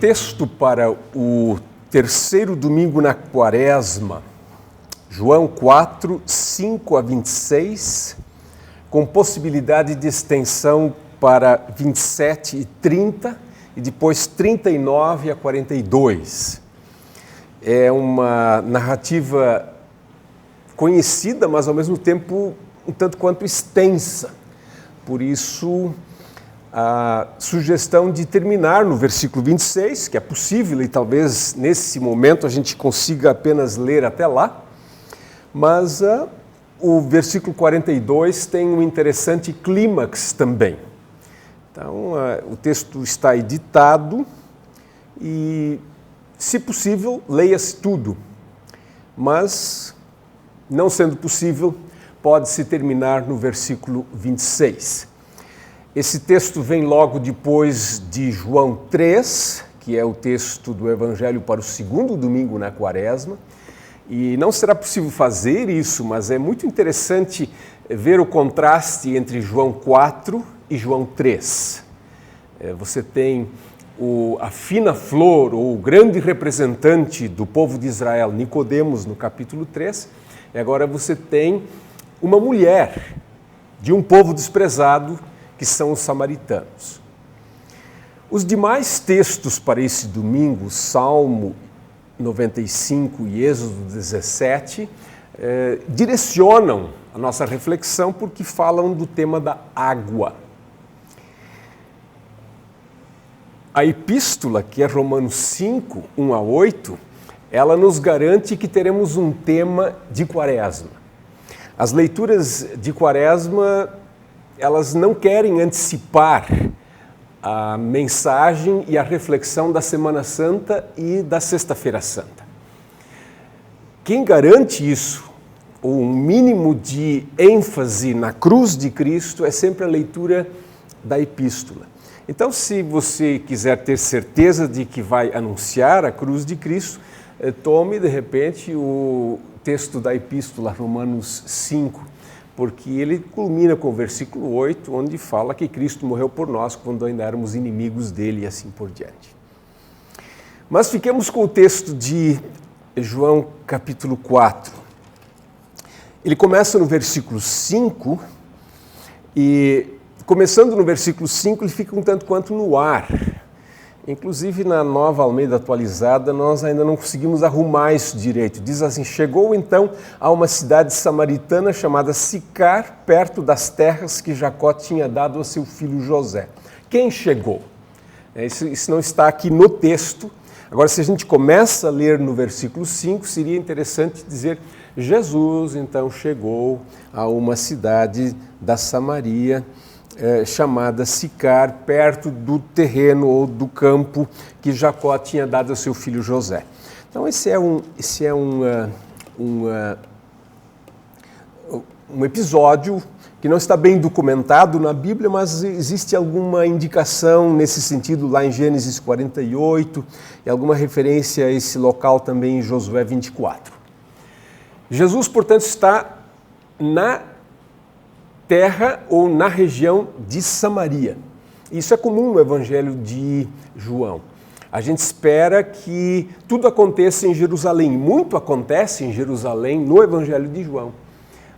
texto para o terceiro domingo na Quaresma, João 4, 5 a 26, com possibilidade de extensão para 27 e 30, e depois 39 a 42. É uma narrativa conhecida, mas ao mesmo tempo um tanto quanto extensa. Por isso, a sugestão de terminar no versículo 26, que é possível e talvez nesse momento a gente consiga apenas ler até lá, mas o versículo 42 tem um interessante clímax também. Então, o texto está editado e, se possível, leia-se tudo, mas, não sendo possível, pode-se terminar no versículo 26. Esse texto vem logo depois de João 3, que é o texto do Evangelho para o segundo domingo na Quaresma, e não será possível fazer isso, mas é muito interessante ver o contraste entre João 4 e João 3. Você tem a fina flor, ou o grande representante do povo de Israel, Nicodemos, no capítulo 3, e agora você tem uma mulher de um povo desprezado, que são os samaritanos. Os demais textos para esse domingo, Salmo 95 e Êxodo 17, direcionam a nossa reflexão porque falam do tema da água. A epístola, que é Romanos 5, 1 a 8, ela nos garante que teremos um tema de Quaresma. As leituras de Quaresma, elas não querem antecipar a mensagem e a reflexão da Semana Santa e da Sexta-feira Santa. Quem garante isso, ou um mínimo de ênfase na cruz de Cristo, é sempre a leitura da epístola. Então, se você quiser ter certeza de que vai anunciar a cruz de Cristo, tome, de repente, o texto da epístola, Romanos 5, porque ele culmina com o versículo 8, onde fala que Cristo morreu por nós quando ainda éramos inimigos dele e assim por diante. Mas fiquemos com o texto de João capítulo 4. Ele começa no versículo 5 e, começando no versículo 5, ele fica um tanto quanto no ar. Inclusive, na Nova Almeida Atualizada, nós ainda não conseguimos arrumar isso direito. Diz assim: chegou então a uma cidade samaritana chamada Sicar, perto das terras que Jacó tinha dado a seu filho José. Quem chegou? Isso não está aqui no texto. Agora, se a gente começa a ler no versículo 5, seria interessante dizer: Jesus então chegou a uma cidade da Samaria, chamada Sicar, perto do terreno ou do campo que Jacó tinha dado ao seu filho José. Então esse é um episódio que não está bem documentado na Bíblia, mas existe alguma indicação nesse sentido lá em Gênesis 48 e alguma referência a esse local também em Josué 24. Jesus, portanto, está na terra ou na região de Samaria. Isso é comum no Evangelho de João. A gente espera que tudo aconteça em Jerusalém. Muito acontece em Jerusalém no Evangelho de João.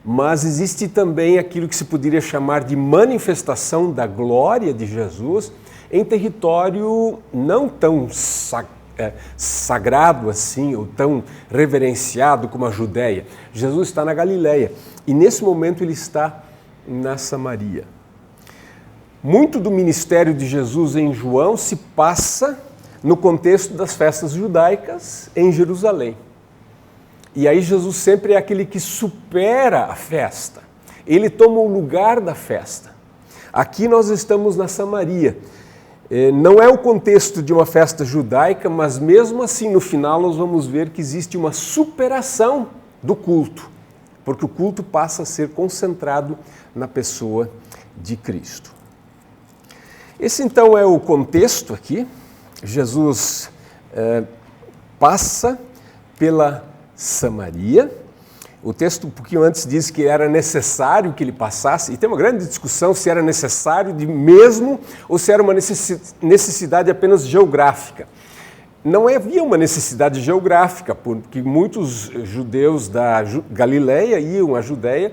Mas existe também aquilo que se poderia chamar de manifestação da glória de Jesus em território não tão sagrado assim, ou tão reverenciado como a Judéia. Jesus está na Galileia e nesse momento ele está na Samaria. Muito do ministério de Jesus em João se passa no contexto das festas judaicas em Jerusalém. E aí Jesus sempre é aquele que supera a festa. Ele toma o lugar da festa. Aqui nós estamos na Samaria. Não é o contexto de uma festa judaica, mas mesmo assim no final nós vamos ver que existe uma superação do culto, porque o culto passa a ser concentrado na pessoa de Cristo. Esse então é o contexto aqui. Jesus passa pela Samaria. O texto um pouquinho antes diz que era necessário que ele passasse, e tem uma grande discussão se era necessário de mesmo ou se era uma necessidade apenas geográfica. não havia uma necessidade geográfica, porque muitos judeus da Galileia iam à Judéia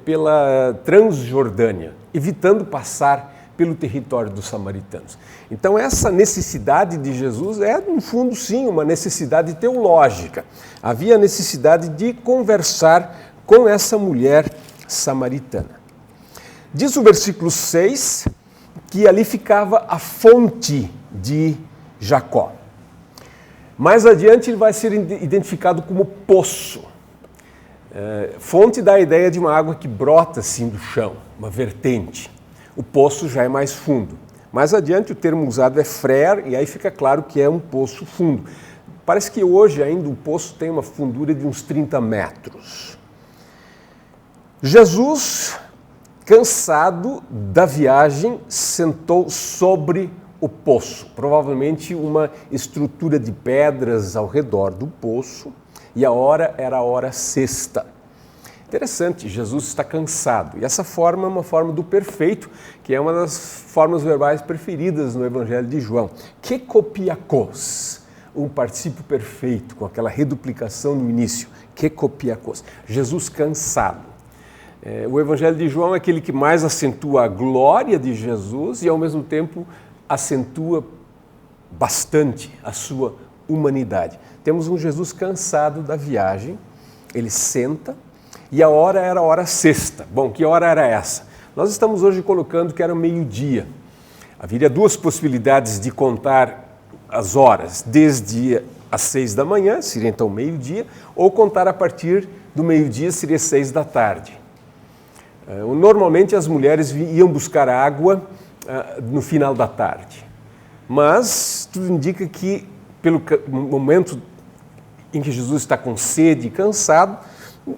pela Transjordânia, evitando passar pelo território dos samaritanos. Então essa necessidade de Jesus é, no fundo, sim, uma necessidade teológica. Havia necessidade de conversar com essa mulher samaritana. Diz o versículo 6 que ali ficava a fonte de Jacó. Mais adiante ele vai ser identificado como poço. Fonte dá a ideia de uma água que brota assim do chão, uma vertente. O poço já é mais fundo. Mais adiante o termo usado é frer, e aí fica claro que é um poço fundo. Parece que hoje ainda o poço tem uma fundura de uns 30 metros. Jesus, cansado da viagem, sentou sobre o poço, provavelmente uma estrutura de pedras ao redor do poço, e a hora era a hora sexta. Interessante, Jesus está cansado, e essa forma é uma forma do perfeito, que é uma das formas verbais preferidas no Evangelho de João. Kekopiakos, um particípio perfeito, com aquela reduplicação no início, kekopiakos, Jesus cansado. O Evangelho de João é aquele que mais acentua a glória de Jesus e, ao mesmo tempo, acentua bastante a sua humanidade. Temos um Jesus cansado da viagem, ele senta e a hora era a hora sexta. Bom, que hora era essa? Nós estamos hoje colocando que era meio-dia. Haveria duas possibilidades de contar as horas, desde às 6 da manhã, seria então meio-dia, ou contar a partir do meio-dia, seria 6 da tarde. Normalmente as mulheres iam buscar água no final da tarde, mas tudo indica que, pelo momento em que Jesus está com sede e cansado,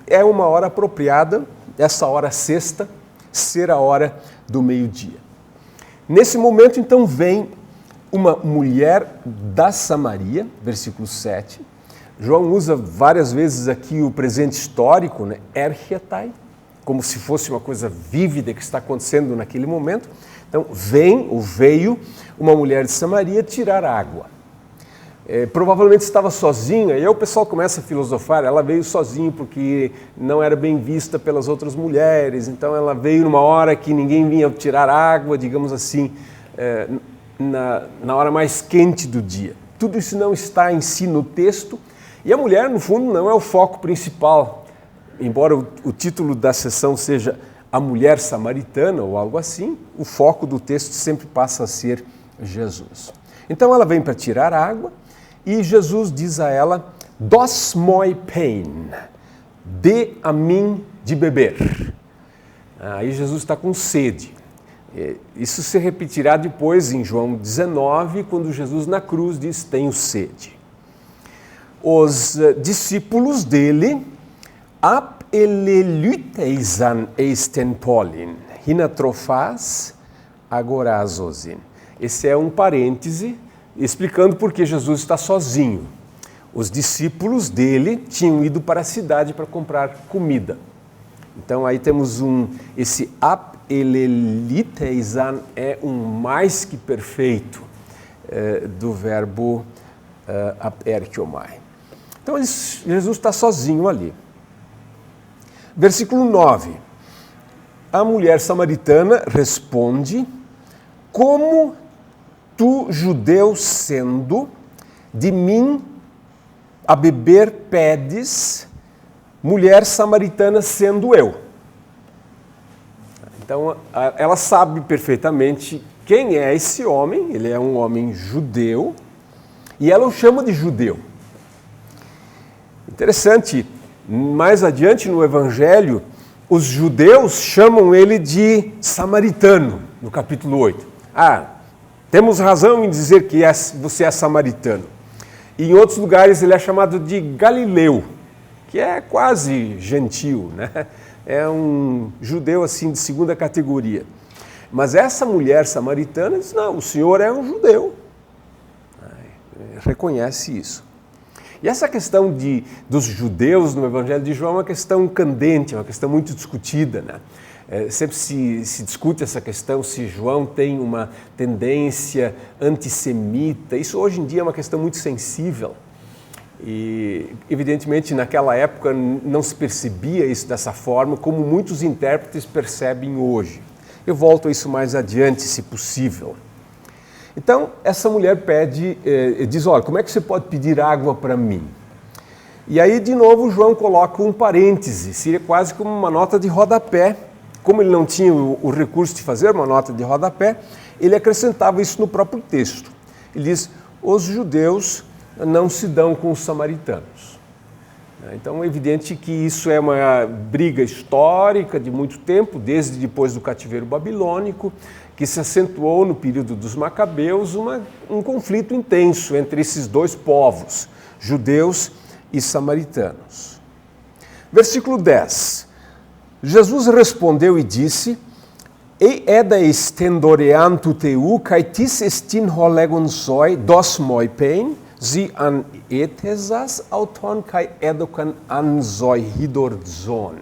é uma hora apropriada, essa hora sexta, ser a hora do meio-dia. Nesse momento, então, vem uma mulher da Samaria, versículo 7. João usa várias vezes aqui o presente histórico, né? Erchetai, como se fosse uma coisa vívida que está acontecendo naquele momento. Então, veio uma mulher de Samaria tirar água. Provavelmente estava sozinha, e aí o pessoal começa a filosofar, ela veio sozinha porque não era bem vista pelas outras mulheres, então ela veio numa hora que ninguém vinha tirar água, digamos assim, na hora mais quente do dia. Tudo isso não está em si no texto, e a mulher, no fundo, não é o foco principal, embora o título da sessão seja A Mulher Samaritana ou algo assim, o foco do texto sempre passa a ser Jesus. Então ela vem para tirar água, e Jesus diz a ela, dos moi pein, dê a mim de beber. Aí Jesus está com sede. Isso se repetirá depois em João 19, quando Jesus na cruz diz, tenho sede. Os discípulos dele, ap elelyteisan eisten polin, hinatrofas agorazosin. Esse é um parêntese, explicando por que Jesus está sozinho. Os discípulos dele tinham ido para a cidade para comprar comida. Então aí temos esse ap elelyteisan é um mais que perfeito do verbo apertiomai. Então Jesus está sozinho ali. Versículo 9. A mulher samaritana responde, como tu, judeu sendo, de mim a beber pedes, mulher samaritana sendo eu. Então, ela sabe perfeitamente quem é esse homem, ele é um homem judeu, e ela o chama de judeu. Interessante, mais adiante no Evangelho, os judeus chamam ele de samaritano, no capítulo 8. Temos razão em dizer que você é samaritano. E em outros lugares ele é chamado de Galileu, que é quase gentil, né? É um judeu assim de segunda categoria. Mas essa mulher samaritana diz, não, o senhor é um judeu. Reconhece isso. E essa questão dos judeus no Evangelho de João é uma questão candente, é uma questão muito discutida, né? Sempre se discute essa questão, se João tem uma tendência antissemita. Isso hoje em dia é uma questão muito sensível. E, evidentemente, naquela época não se percebia isso dessa forma, como muitos intérpretes percebem hoje. Eu volto a isso mais adiante, se possível. Então, essa mulher diz, olha, como é que você pode pedir água para mim? E aí, de novo, João coloca um parêntese, seria quase como uma nota de rodapé. Como ele não tinha o recurso de fazer uma nota de rodapé, ele acrescentava isso no próprio texto. Ele diz, os judeus não se dão com os samaritanos. Então é evidente que isso é uma briga histórica de muito tempo, desde depois do cativeiro babilônico, que se acentuou no período dos Macabeus, um conflito intenso entre esses dois povos, judeus e samaritanos. Versículo 10. Jesus respondeu e disse, «Ei edes tendorean teu, kai tis estin holegon soi, dos moi pen, zi an etesas auton kai edokan an zoi hidorzon».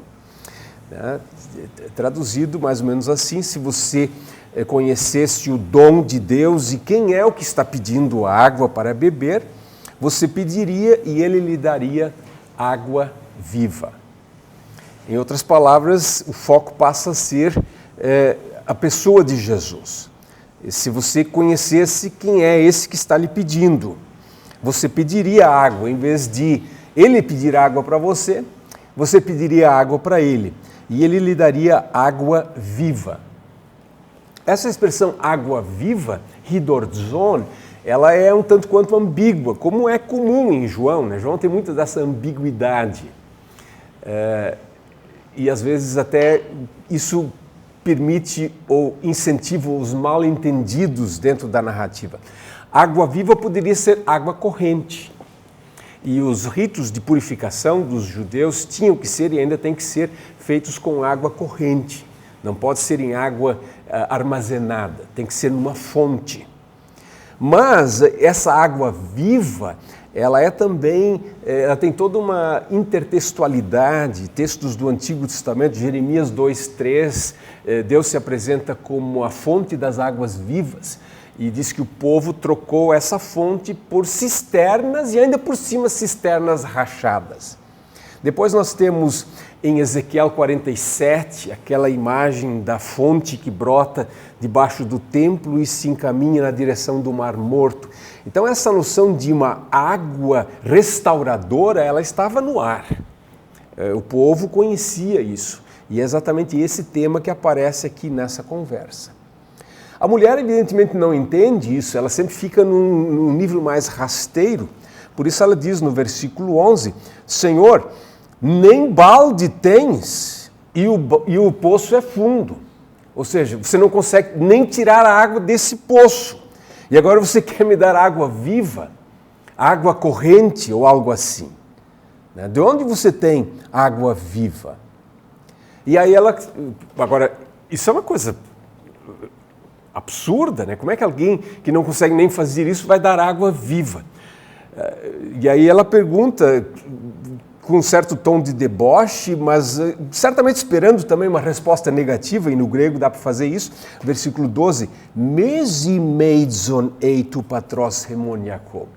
Traduzido mais ou menos assim, se você conhecesse o dom de Deus e quem é o que está pedindo água para beber, você pediria e ele lhe daria água viva. Em outras palavras, o foco passa a ser a pessoa de Jesus. E se você conhecesse quem é esse que está lhe pedindo, você pediria água, em vez de ele pedir água para você, você pediria água para ele, e ele lhe daria água viva. Essa expressão água viva, hidorzon, ela é um tanto quanto ambígua, como é comum em João, né? João tem muita dessa ambiguidade. E às vezes até isso permite ou incentiva os mal-entendidos dentro da narrativa. Água viva poderia ser água corrente. E os ritos de purificação dos judeus tinham que ser e ainda têm que ser feitos com água corrente. Não pode ser em água armazenada, tem que ser numa fonte. Mas essa água viva, ela é também, ela tem toda uma intertextualidade, textos do Antigo Testamento, Jeremias 2:3, Deus se apresenta como a fonte das águas vivas e diz que o povo trocou essa fonte por cisternas e ainda por cima cisternas rachadas. Depois nós temos em Ezequiel 47, aquela imagem da fonte que brota debaixo do templo e se encaminha na direção do Mar Morto. Então essa noção de uma água restauradora, ela estava no ar. O povo conhecia isso. E é exatamente esse tema que aparece aqui nessa conversa. A mulher evidentemente não entende isso, ela sempre fica num nível mais rasteiro. Por isso ela diz no versículo 11, Senhor, nem balde tens e o poço é fundo. Ou seja, você não consegue nem tirar a água desse poço. E agora você quer me dar água viva, água corrente ou algo assim. De onde você tem água viva? E aí ela... Agora, isso é uma coisa absurda, né? Como é que alguém que não consegue nem fazer isso vai dar água viva? E aí ela pergunta com um certo tom de deboche, mas certamente esperando também uma resposta negativa, e no grego dá para fazer isso. Versículo 12, Mesimeizon eitu patros hemon Jacob.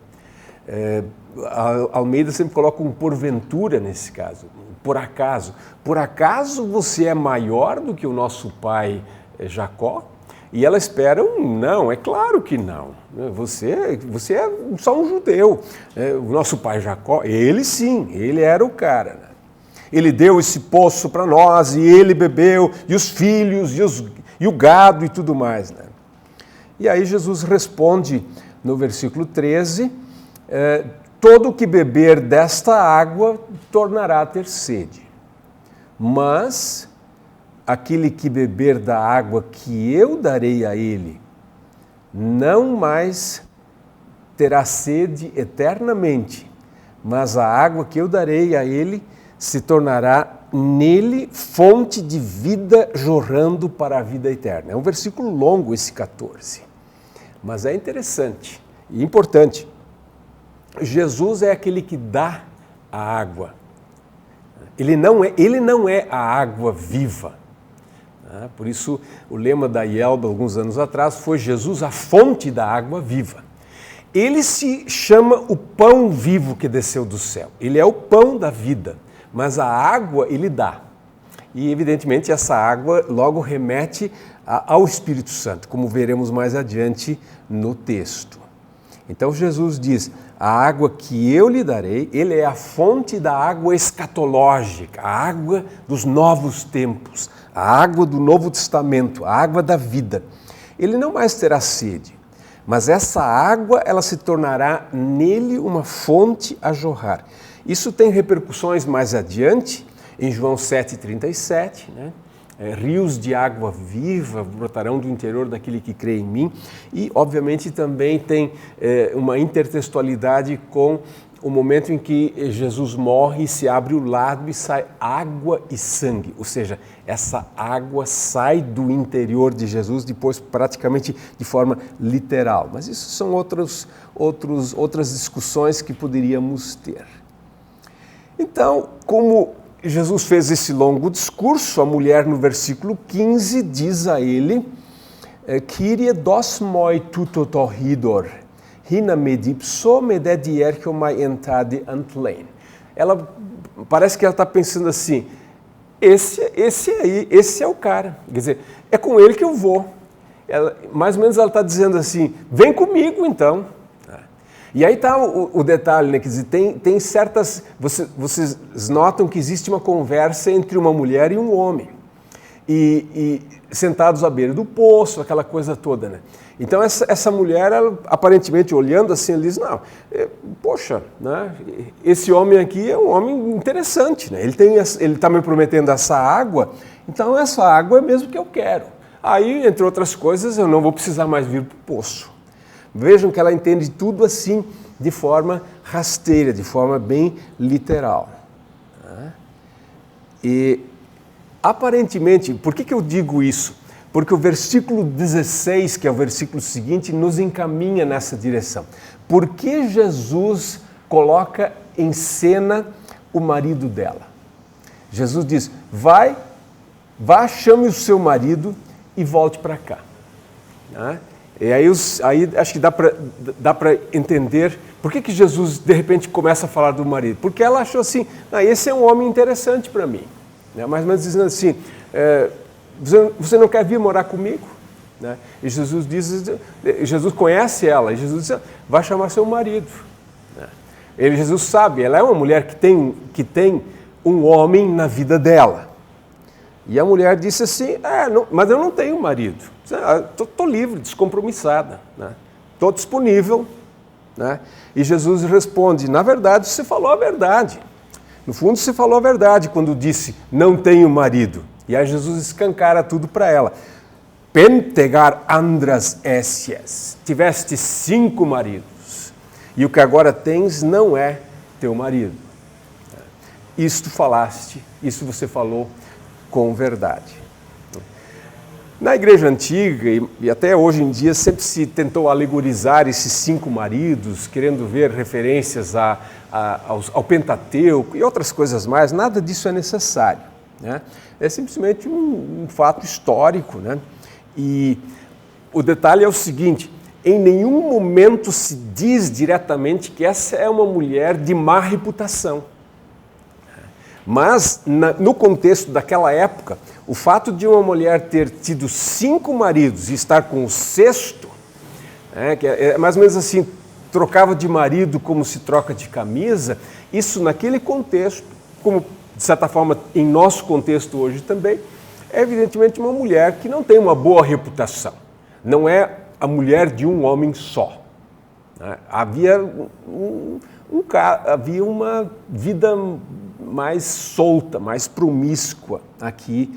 Almeida sempre coloca um porventura nesse caso, por acaso. Por acaso você é maior do que o nosso pai Jacó? E ela espera um não, é claro que não. Você é só um judeu. O nosso pai Jacó, ele sim, ele era o cara. Né? Ele deu esse poço para nós e ele bebeu, e os filhos, e o gado e tudo mais. Né? E aí Jesus responde no versículo 13, todo que beber desta água tornará a ter sede, mas aquele que beber da água que eu darei a ele, não mais terá sede eternamente, mas a água que eu darei a ele se tornará nele fonte de vida jorrando para a vida eterna. É um versículo longo esse 14, mas é interessante e importante. Jesus é aquele que dá a água. Ele não é a água viva. Por isso, o lema da IELB, alguns anos atrás, foi Jesus, a fonte da água viva. Ele se chama o pão vivo que desceu do céu. Ele é o pão da vida, mas a água ele dá. E, evidentemente, essa água logo remete ao Espírito Santo, como veremos mais adiante no texto. Então, Jesus diz, a água que eu lhe darei, ele é a fonte da água escatológica, a água dos novos tempos, a água do Novo Testamento, a água da vida. Ele não mais terá sede, mas essa água ela se tornará nele uma fonte a jorrar. Isso tem repercussões mais adiante, em João 7,37, né? Rios de água viva brotarão do interior daquele que crê em mim. E, obviamente, também tem uma intertextualidade com o momento em que Jesus morre e se abre o lado e sai água e sangue. Ou seja, essa água sai do interior de Jesus, depois praticamente de forma literal. Mas isso são outras discussões que poderíamos ter. Então, como Jesus fez esse longo discurso, a mulher no versículo 15 diz a ele, Kyrie dos moi tutotorhidor, hina medipso mededierchomai entade antlein. Ela parece que ela está pensando assim, esse é o cara, quer dizer, é com ele que eu vou. Mais ou menos ela está dizendo assim, vem comigo então. E aí está o detalhe, né? Quer dizer, tem certas... Vocês notam que existe uma conversa entre uma mulher e um homem. E sentados à beira do poço, aquela coisa toda, né? Então essa mulher, ela, aparentemente olhando assim, ela diz, não, poxa, né? Esse homem aqui é um homem interessante, né? Ele está me prometendo essa água, então essa água é mesmo que eu quero. Aí, entre outras coisas, eu não vou precisar mais vir para o poço. Vejam que ela entende tudo assim, de forma rasteira, de forma bem literal. E, aparentemente, por que eu digo isso? Porque o versículo 16, que é o versículo seguinte, nos encaminha nessa direção. Por que Jesus coloca em cena o marido dela? Jesus diz, vá, chame o seu marido e volte para cá. E aí acho que dá para entender por que Jesus, de repente, começa a falar do marido. Porque ela achou assim, esse é um homem interessante para mim. Mais ou menos dizendo assim, você não quer vir morar comigo? E Jesus conhece ela, e Jesus diz, vai chamar seu marido. Jesus sabe, ela é uma mulher que tem um homem na vida dela. E a mulher disse assim, mas eu não tenho marido. Estou livre, descompromissada. Estou disponível. E Jesus responde, na verdade, você falou a verdade. No fundo, você falou a verdade quando disse, não tenho marido. E aí Jesus escancara tudo para ela. Pentegar andras essies. Tiveste 5 maridos. E o que agora tens não é teu marido. Isto falaste, isso você falou com verdade. Na igreja antiga, e até hoje em dia, sempre se tentou alegorizar esses 5 maridos, querendo ver referências ao Pentateuco e outras coisas mais. Nada disso é necessário. É simplesmente um fato histórico. E o detalhe é o seguinte, em nenhum momento se diz diretamente que essa é uma mulher de má reputação. Mas, no contexto daquela época, o fato de uma mulher ter tido 5 maridos e estar com o 6º, que é mais ou menos assim, trocava de marido como se troca de camisa, isso naquele contexto, como de certa forma em nosso contexto hoje também, é evidentemente uma mulher que não tem uma boa reputação. Não é a mulher de um homem só. Havia uma vida mais solta, mais promíscua aqui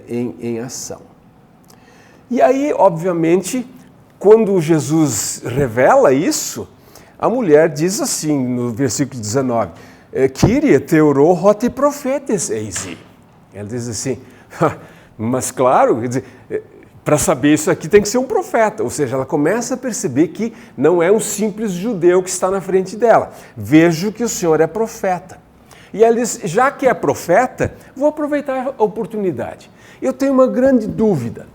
em ação. E aí, obviamente, quando Jesus revela isso, a mulher diz assim, no versículo 19, Kyrie teoro hoti profetes eisi. Ela diz assim, mas claro, para saber isso aqui tem que ser um profeta. Ou seja, ela começa a perceber que não é um simples judeu que está na frente dela. Vejo que o Senhor é profeta. E ela diz, já que é profeta, vou aproveitar a oportunidade. Eu tenho uma grande dúvida,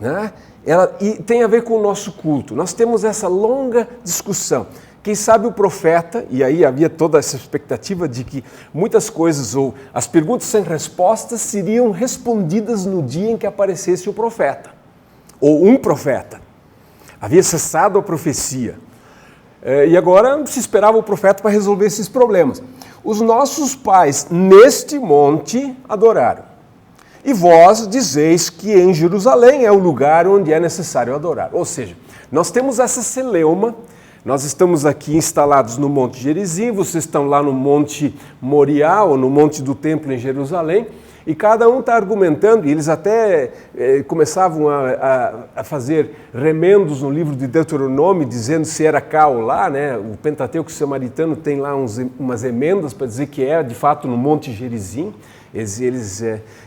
né? E tem a ver com o nosso culto. Nós temos essa longa discussão. Quem sabe o profeta, e aí havia toda essa expectativa de que muitas coisas, ou as perguntas sem respostas, seriam respondidas no dia em que aparecesse o profeta, ou um profeta. Havia cessado a profecia. E agora se esperava o profeta para resolver esses problemas. Os nossos pais, neste monte, adoraram. E vós dizeis que em Jerusalém é o lugar onde é necessário adorar. Ou seja, nós temos essa celeuma, nós estamos aqui instalados no Monte Gerizim, vocês estão lá no Monte Moriá, ou no Monte do Templo em Jerusalém, e cada um está argumentando, e eles até começavam a fazer remendos no livro de Deuteronômio, dizendo se era cá ou lá, né? O Pentateuco Samaritano tem lá umas emendas para dizer que é, de fato, no Monte Gerizim. Eles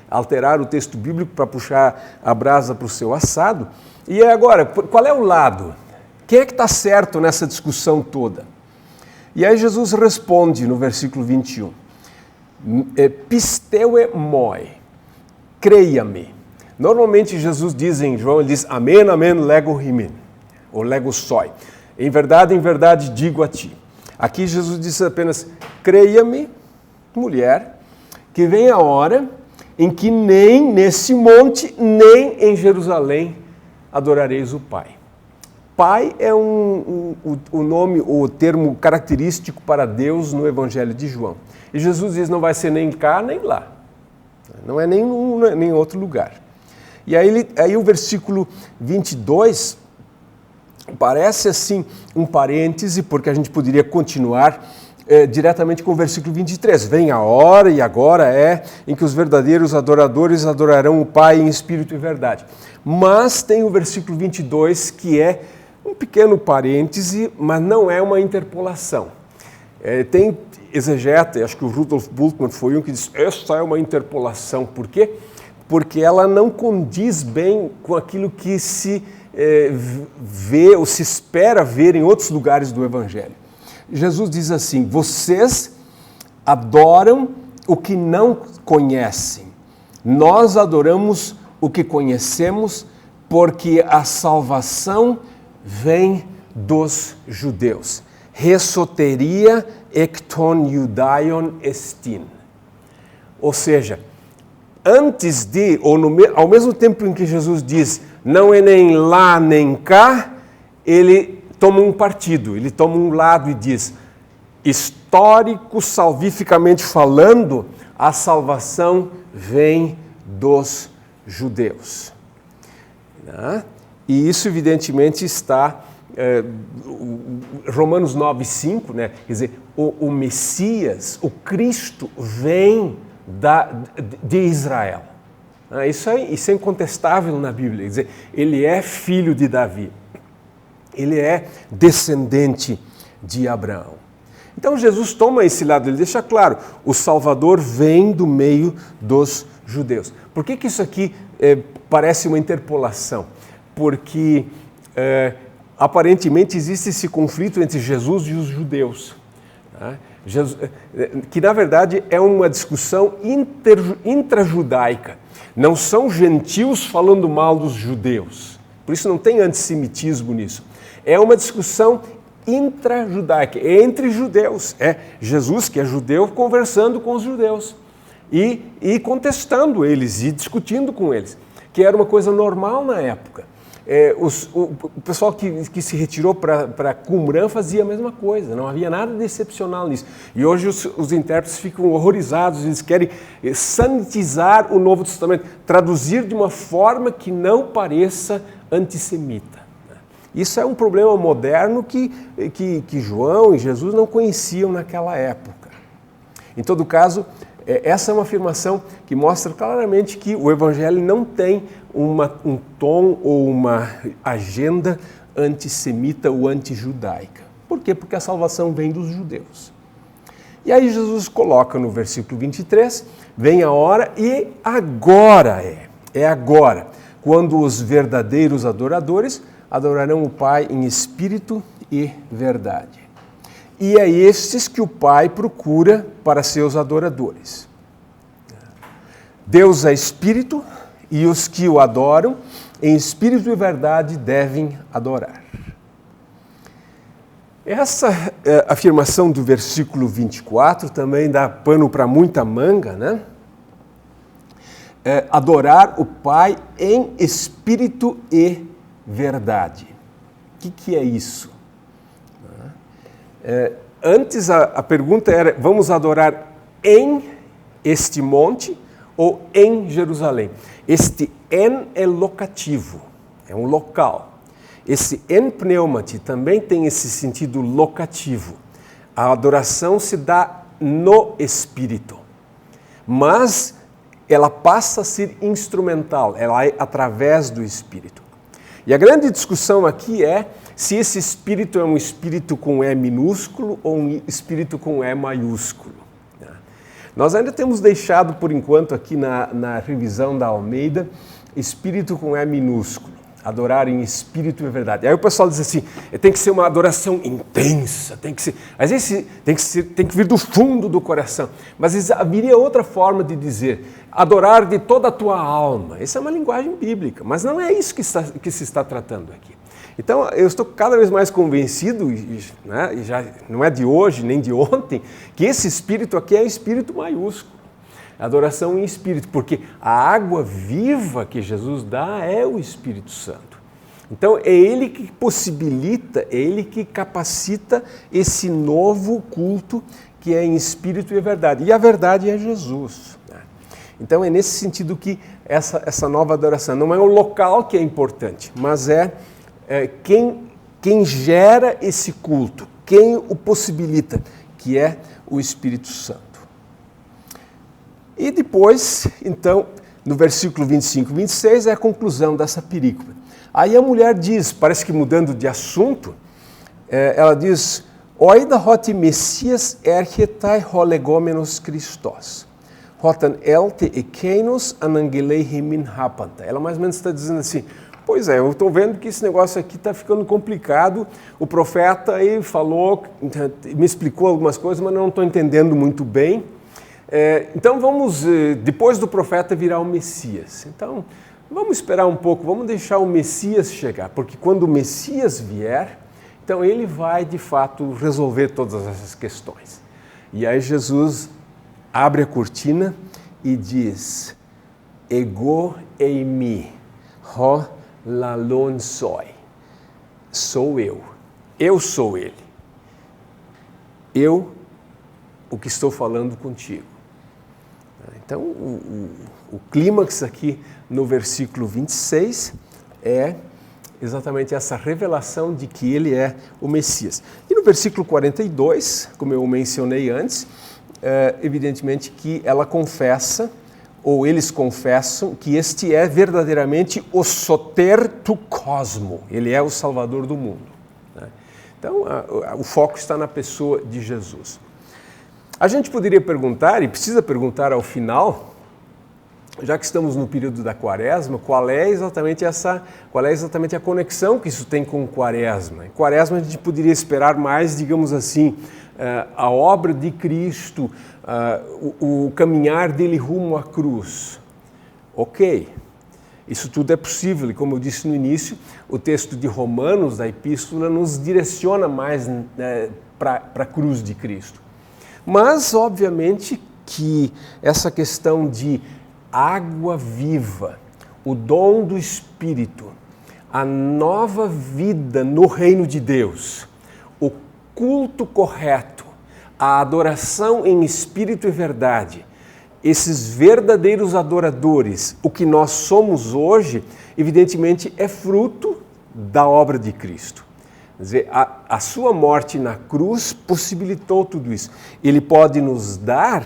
alteraram o texto bíblico para puxar a brasa para o seu assado. E agora, qual é o lado? Quem é que está certo nessa discussão toda? E aí Jesus responde no versículo 21. Pisteue moi, creia-me. Normalmente Jesus diz em João, ele diz, amen, amen, lego himin, ou lego soi. Em verdade digo a ti. Aqui Jesus diz apenas, creia-me, mulher, que vem a hora em que nem nesse monte, nem em Jerusalém adorareis o Pai. Pai é o nome, o termo característico para Deus no Evangelho de João. E Jesus diz, não vai ser nem cá, nem lá. Não é nem em outro lugar. E aí o versículo 22 parece assim um parêntese, porque a gente poderia continuar diretamente com o versículo 23. Vem a hora, e agora é, em que os verdadeiros adoradores adorarão o Pai em espírito e verdade. Mas tem o versículo 22, que é um pequeno parêntese, mas não é uma interpolação. Tem exegeta, acho que o Rudolf Bultmann foi um que disse, esta é uma interpolação. Por quê? Porque ela não condiz bem com aquilo que se vê ou se espera ver em outros lugares do Evangelho. Jesus diz assim, vocês adoram o que não conhecem. Nós adoramos o que conhecemos, porque a salvação vem dos judeus. Resoteria ekton judaion estin. Ou seja, antes de, ou ao mesmo tempo em que Jesus diz, não é nem lá nem cá, ele toma um partido, ele toma um lado e diz, histórico, salvificamente falando, a salvação vem dos judeus. E isso evidentemente está, Romanos 9,5, né? Quer dizer, o Messias, o Cristo vem de Israel. Isso é incontestável na Bíblia, quer dizer, ele é filho de Davi. Ele é descendente de Abraão. Então Jesus toma esse lado, ele deixa claro, o Salvador vem do meio dos judeus. Por que isso aqui parece uma interpolação? Porque aparentemente existe esse conflito entre Jesus e os judeus. Tá? Que na verdade é uma discussão intrajudaica. Não são gentios falando mal dos judeus. Por isso não tem antissemitismo nisso. É uma discussão intrajudaica, entre judeus. É Jesus, que é judeu, conversando com os judeus e contestando eles e discutindo com eles, que era uma coisa normal na época. O pessoal que se retirou para Qumran fazia a mesma coisa, não havia nada de excepcional nisso. E hoje os intérpretes ficam horrorizados, eles querem sanitizar o Novo Testamento, traduzir de uma forma que não pareça antissemita. Isso é um problema moderno que João e Jesus não conheciam naquela época. Em todo caso, essa é uma afirmação que mostra claramente que o Evangelho não tem um tom ou uma agenda antissemita ou antijudaica. Por quê? Porque a salvação vem dos judeus. E aí Jesus coloca no versículo 23, vem a hora e agora é agora, quando os verdadeiros adoradores adorarão o Pai em espírito e verdade. E é estes que o Pai procura para seus adoradores. Deus é espírito e os que o adoram, em espírito e verdade, devem adorar. Essa afirmação do versículo 24 também dá pano para muita manga, né? Adorar o Pai em espírito e verdade. O que é isso? Antes a pergunta era, vamos adorar em este monte ou em Jerusalém? Este en é locativo, é um local. Esse en pneumati também tem esse sentido locativo. A adoração se dá no Espírito, mas ela passa a ser instrumental, ela é através do Espírito. E a grande discussão aqui é se esse Espírito é um Espírito com E minúsculo ou um Espírito com E maiúsculo. Nós ainda temos deixado, por enquanto, aqui na revisão da Almeida, Espírito com E minúsculo. Adorar em espírito e verdade. Aí o pessoal diz assim, tem que ser uma adoração intensa, tem que ser, às vezes tem que vir do fundo do coração. Mas haveria outra forma de dizer, adorar de toda a tua alma. Essa é uma linguagem bíblica, mas não é isso que se está tratando aqui. Então, eu estou cada vez mais convencido, né, e já não é de hoje nem de ontem, que esse espírito aqui é espírito maiúsculo. Adoração em espírito, porque a água viva que Jesus dá é o Espírito Santo. Então, é Ele que possibilita, é Ele que capacita esse novo culto que é em espírito e verdade. E a verdade é Jesus. Então, é nesse sentido que essa nova adoração não é o local que é importante, mas quem gera esse culto, quem o possibilita, que é o Espírito Santo. E depois, então, no versículo 25 e 26 é a conclusão dessa perícope. Aí a mulher diz, parece que mudando de assunto, ela diz, oida hoti Messias erchetai holegomenos Christos, hotan elte ekeinos anangelei hemin hapanta. Ela mais ou menos está dizendo assim, pois é, eu estou vendo que esse negócio aqui está ficando complicado, o profeta aí falou, me explicou algumas coisas, mas não estou entendendo muito bem. Então vamos, depois do profeta virá o Messias. Então vamos esperar um pouco, vamos deixar o Messias chegar, porque quando o Messias vier, então ele vai de fato resolver todas essas questões. E aí Jesus abre a cortina e diz, ego eimi, ho lalon soi, sou eu sou ele, eu o que estou falando contigo. Então, o clímax aqui no versículo 26 é exatamente essa revelação de que ele é o Messias. E no versículo 42, como eu mencionei antes, evidentemente que ela confessa, ou eles confessam, que este é verdadeiramente o soter tu cosmo, ele é o Salvador do mundo. Então, o foco está na pessoa de Jesus. A gente poderia perguntar, e precisa perguntar ao final, já que estamos no período da Quaresma, qual é exatamente a conexão que isso tem com Quaresma? Em Quaresma a gente poderia esperar mais, digamos assim, a obra de Cristo, o caminhar dele rumo à cruz. Ok, isso tudo é possível, e como eu disse no início, o texto de Romanos, da Epístola, nos direciona mais para a cruz de Cristo. Mas, obviamente, que essa questão de água viva, o dom do Espírito, a nova vida no reino de Deus, o culto correto, a adoração em espírito e verdade, esses verdadeiros adoradores, o que nós somos hoje, evidentemente é fruto da obra de Cristo. Quer dizer, a sua morte na cruz possibilitou tudo isso. Ele pode nos dar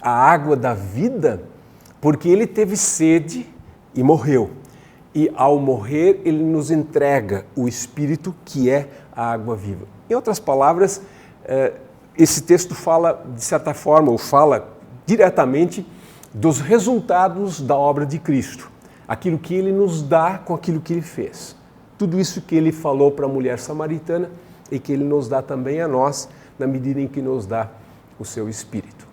a água da vida porque ele teve sede e morreu. E ao morrer, ele nos entrega o Espírito que é a água viva. Em outras palavras, esse texto fala, de certa forma, ou fala diretamente dos resultados da obra de Cristo. Aquilo que ele nos dá com aquilo que ele fez. Tudo isso que ele falou para a mulher samaritana e que ele nos dá também a nós, na medida em que nos dá o seu Espírito.